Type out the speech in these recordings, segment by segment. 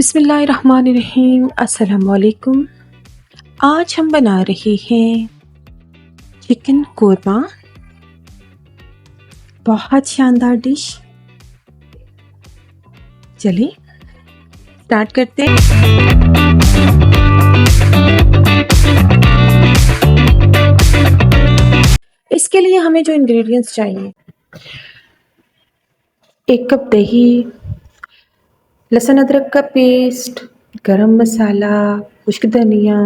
बिस्मिल्लाहिर्रहमानिर्रहीम। अस्सलाम वालेकुम। आज हम बना रहे हैं चिकन कोरमा। बहुत शानदार डिश। चलिए स्टार्ट करते हैं। इसके लिए हमें जो इंग्रेडिएंट्स चाहिए, 1 कप दही, लहसुन अदरक का पेस्ट, गरम मसाला, खुश्क धनिया,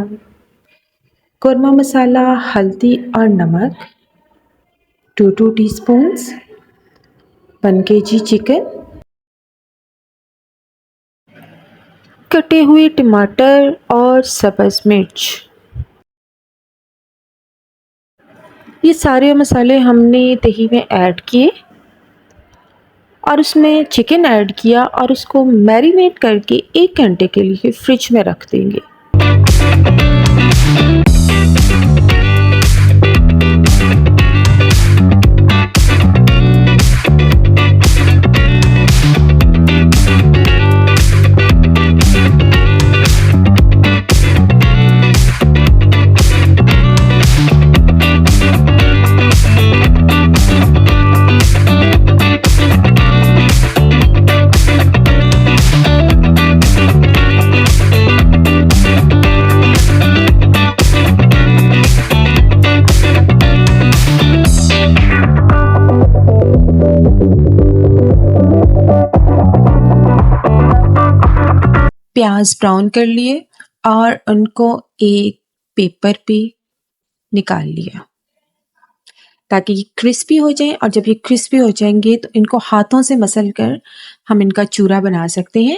कोरमा मसाला, हल्दी और नमक, 2 टीस्पून्स, 1 kg चिकन, कटे हुए टमाटर और सब्ज़ मिर्च। ये सारे मसाले हमने दही में ऐड किए और उसमें चिकन ऐड किया और उसको मैरिनेट करके 1 घंटे के लिए फ्रिज में रख देंगे। प्याज ब्राउन कर लिए और उनको एक पेपर पे निकाल लिया ताकि ये क्रिस्पी हो जाए। और जब ये क्रिस्पी हो जाएंगे तो इनको हाथों से मसल कर हम इनका चूरा बना सकते हैं।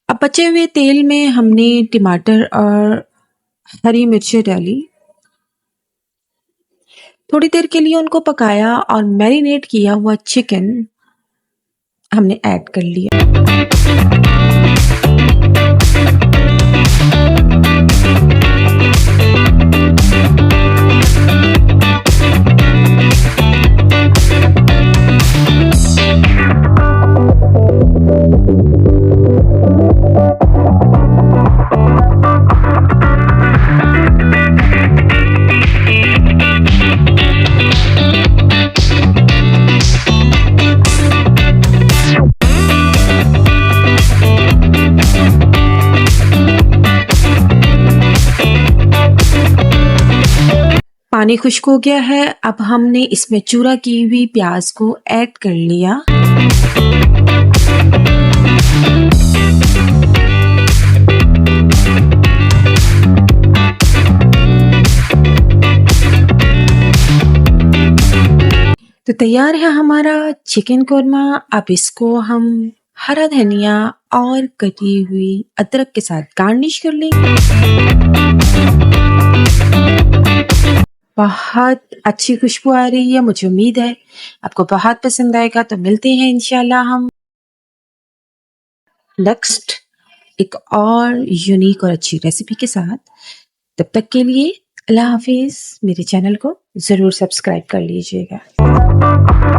अब बचे हुए तेल में हमने टमाटर और हरी मिर्चें डाली। थोड़ी देर के लिए उनको पकाया और मैरिनेट किया हुआ चिकन हमने ऐड कर लिया। पानी खुश्क हो गया है। अब हमने इसमें चूरा की हुई प्याज को ऐड कर लिया। तो तैयार है हमारा चिकन कोरमा। अब इसको हम हरा धनिया और कटी हुई अदरक के साथ गार्निश कर लेंगे। बहुत अच्छी खुशबू आ रही है। मुझे उम्मीद है आपको बहुत पसंद आएगा। तो मिलते हैं इंशाल्लाह हम नेक्स्ट एक और यूनिक और अच्छी रेसिपी के साथ। तब तक के लिए अल्लाह हाफिज। मेरे चैनल को ज़रूर सब्सक्राइब कर लीजिएगा।